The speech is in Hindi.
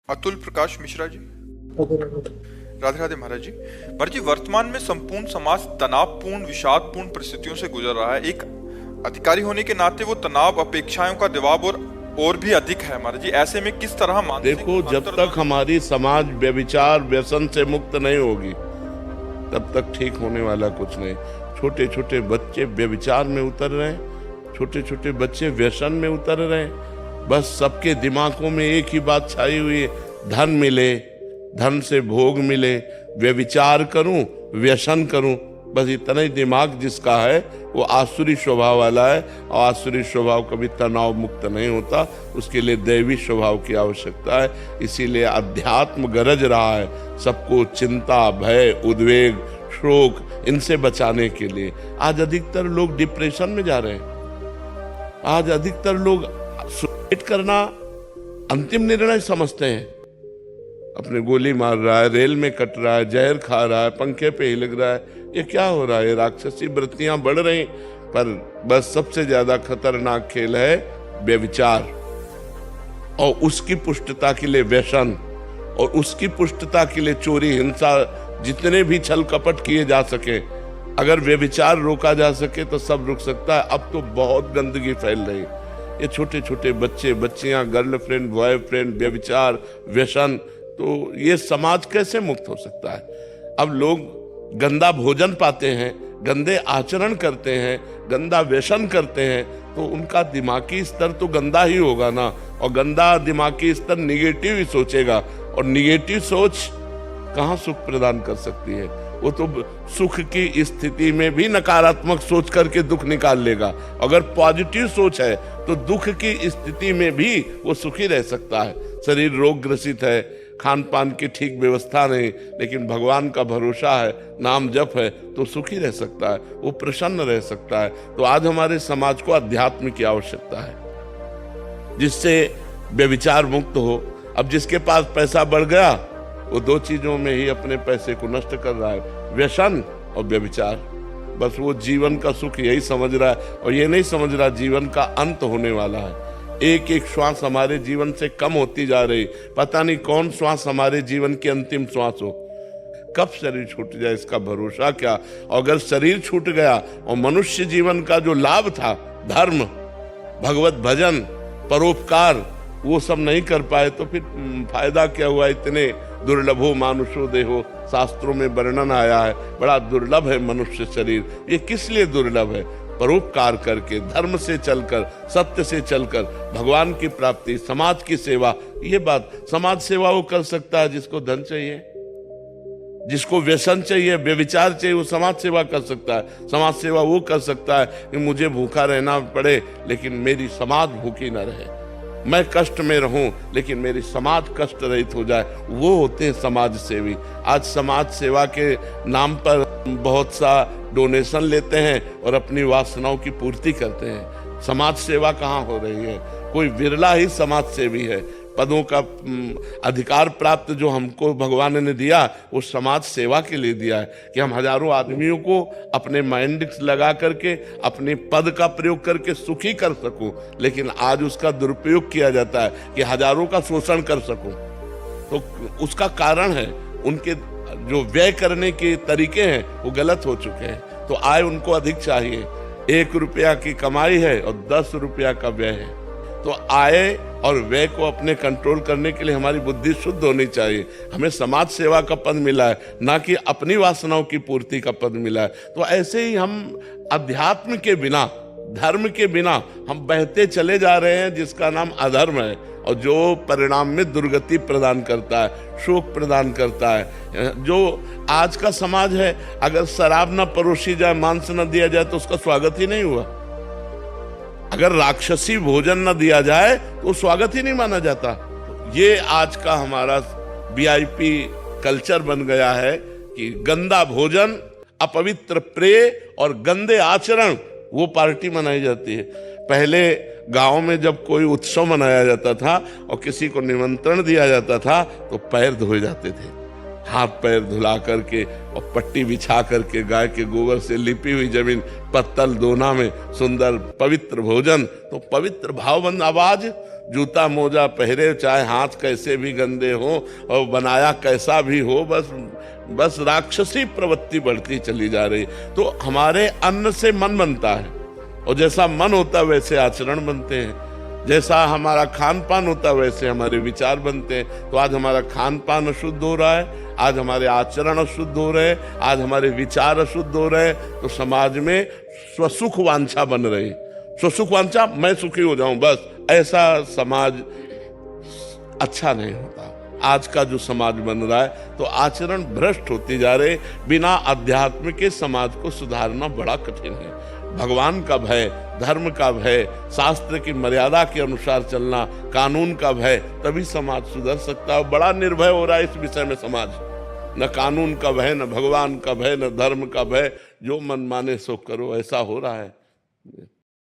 अतुल प्रकाश मिश्रा जी। राधे राधे महाराज जी। महाराज जी, वर्तमान में संपूर्ण समाज तनावपूर्ण विषादपूर्ण परिस्थितियों से गुजर रहा है। एक अधिकारी होने के नाते वो तनाव, अपेक्षाओं का दबाव और भी अधिक है महाराज जी। ऐसे में किस तरह मानसिक देखो, जब तक हमारी समाज व्यभिचार व्यसन से मुक्त नहीं होगी तब तक ठीक होने वाला कुछ नहीं। छोटे छोटे बच्चे व्यभिचार में उतर रहे हैं, छोटे छोटे बच्चे व्यसन में उतर रहे हैं। बस सबके दिमागों में एक ही बात छाई हुई है, धन मिले, धन से भोग मिले, व्यभिचार करूं, व्यसन करूं। बस इतना ही दिमाग जिसका है वो आसुरी स्वभाव वाला है, और आसुरी स्वभाव कभी तनाव मुक्त नहीं होता। उसके लिए दैवी स्वभाव की आवश्यकता है। इसीलिए अध्यात्म गरज रहा है सबको चिंता, भय, उद्वेग, शोक इनसे बचाने के लिए। आज अधिकतर लोग डिप्रेशन में जा रहे हैं। आज अधिकतर लोग सुसाइड करना अंतिम निर्णय समझते हैं। अपने गोली मार रहा है, रेल में कट रहा है, जहर खा रहा है, पंखे पे ही लग रहा है। ये क्या हो रहा है? राक्षसी वृत्तियां बढ़ रही। पर बस सबसे ज्यादा खतरनाक खेल है व्यभिचार, और उसकी पुष्टता के लिए व्यसन, और उसकी पुष्टता के लिए चोरी, हिंसा, जितने भी छल कपट किए जा सके। अगर व्यभिचार रोका जा सके तो सब रुक सकता है। अब तो बहुत गंदगी फैल रही। ये छोटे छोटे बच्चे, बच्चियां, गर्लफ्रेंड, बॉयफ्रेंड, व्यभिचार, व्यसन, तो ये समाज कैसे मुक्त हो सकता है? अब लोग गंदा भोजन पाते हैं, गंदे आचरण करते हैं, गंदा व्यसन करते हैं, तो उनका दिमागी स्तर तो गंदा ही होगा ना। और गंदा दिमागी स्तर निगेटिव ही सोचेगा, और निगेटिव सोच कहाँ सुख प्रदान कर सकती है? वो तो सुख की स्थिति में भी नकारात्मक सोच करके दुख निकाल लेगा। अगर पॉजिटिव सोच है तो दुख की स्थिति में भी वो सुखी रह सकता है। शरीर रोग ग्रसित है, खान पान की ठीक व्यवस्था नहीं, लेकिन भगवान का भरोसा है, नाम जप है, तो सुखी रह सकता है, वो प्रसन्न रह सकता है। तो आज हमारे समाज को अध्यात्म की आवश्यकता है, जिससे व्यभिचार मुक्त हो। अब जिसके पास पैसा बढ़ गया वो दो चीजों में ही अपने पैसे को नष्ट कर रहा है, व्यसन और व्यभिचार। बस वो जीवन का सुख यही समझ रहा है, और ये नहीं समझ रहा जीवन का अंत होने वाला है। एक एक श्वास हमारे जीवन से कम होती जा रही। पता नहीं कौन श्वास हमारे जीवन की अंतिम श्वास हो, कब शरीर छूट जाए इसका भरोसा क्या। अगर शरीर छूट गया और मनुष्य जीवन का जो लाभ था, धर्म, भगवत भजन, परोपकार, वो सब नहीं कर पाए तो फिर फायदा क्या हुआ? इतने दुर्लभो मानुषो देहो, शास्त्रों में वर्णन आया है, बड़ा दुर्लभ है मनुष्य शरीर। ये किस लिए दुर्लभ है? परोपकार करके, धर्म से चलकर, सत्य से चलकर भगवान की प्राप्ति, समाज की सेवा। ये बात, समाज सेवा वो कर सकता है जिसको धन चाहिए, जिसको व्यसन चाहिए, व्यभिचार चाहिए, वो समाज सेवा कर सकता है। समाज सेवा वो कर सकता है कि मुझे भूखा रहना पड़े लेकिन मेरी समाज भूखी न रहे, मैं कष्ट में रहूं लेकिन मेरी समाज कष्ट रहित हो जाए। वो होते हैं समाज सेवी। आज समाज सेवा के नाम पर बहुत सा डोनेशन लेते हैं और अपनी वासनाओं की पूर्ति करते हैं। समाज सेवा कहाँ हो रही है? कोई विरला ही समाज सेवी है। पदों का अधिकार प्राप्त जो हमको भगवान ने दिया वो समाज सेवा के लिए दिया है, कि हम हजारों आदमियों को अपने माइंड लगा करके, अपने पद का प्रयोग करके सुखी कर सकूं। लेकिन आज उसका दुरुपयोग किया जाता है कि हजारों का शोषण कर सकूं। तो उसका कारण है उनके जो व्यय करने के तरीके हैं वो गलत हो चुके हैं। तो आय उनको अधिक चाहिए। 1 रुपया की कमाई है और 10 रुपया का व्यय है। तो आय और व्यय को अपने कंट्रोल करने के लिए हमारी बुद्धि शुद्ध होनी चाहिए। हमें समाज सेवा का पद मिला है, ना कि अपनी वासनाओं की पूर्ति का पद मिला है। तो ऐसे ही हम अध्यात्म के बिना, धर्म के बिना हम बहते चले जा रहे हैं, जिसका नाम अधर्म है, और जो परिणाम में दुर्गति प्रदान करता है, शोक प्रदान करता है। जो आज का समाज है, अगर शराब न परोसी जाए, मांस न दिया जाए तो उसका स्वागत ही नहीं हुआ। अगर राक्षसी भोजन न दिया जाए तो स्वागत ही नहीं माना जाता। ये आज का हमारा वीआईपी कल्चर बन गया है कि गंदा भोजन, अपवित्र प्रेय और गंदे आचरण, वो पार्टी मनाई जाती है। पहले गांव में जब कोई उत्सव मनाया जाता था और किसी को निमंत्रण दिया जाता था तो पैर धोए जाते थे, हाथ पैर धुला करके और पट्टी बिछा करके, गाय के गोबर से लिपी हुई जमीन, पत्तल दोना में सुंदर पवित्र भोजन। तो पवित्र भावबंद आवाज जूता मोजा पहरे, चाहे हाथ कैसे भी गंदे हो और बनाया कैसा भी हो, बस राक्षसी प्रवृत्ति बढ़ती चली जा रही। तो हमारे अन्न से मन बनता है, और जैसा मन होता है वैसे आचरण बनते हैं, जैसा हमारा खान पान होता है वैसे हमारे विचार बनते हैं। तो आज हमारा खान पान अशुद्ध हो रहा है, आज हमारे आचरण अशुद्ध हो रहे हैं, आज हमारे विचार अशुद्ध हो रहे हैं, तो समाज में स्वसुख वांछा बन रही। स्वसुख वांछा, मैं सुखी हो जाऊं बस, ऐसा समाज अच्छा नहीं होता। आज का जो समाज बन रहा है तो आचरण भ्रष्ट होते जा रहे। बिना अध्यात्म के समाज को सुधारना बड़ा कठिन है। भगवान का भय, धर्म का भय, शास्त्र की मर्यादा के अनुसार चलना, कानून का भय, तभी समाज सुधर सकता है। बड़ा निर्भय हो रहा है इस विषय में समाज, न कानून का भय, न भगवान का भय, न धर्म का भय, जो मन माने सो करो, ऐसा हो रहा है।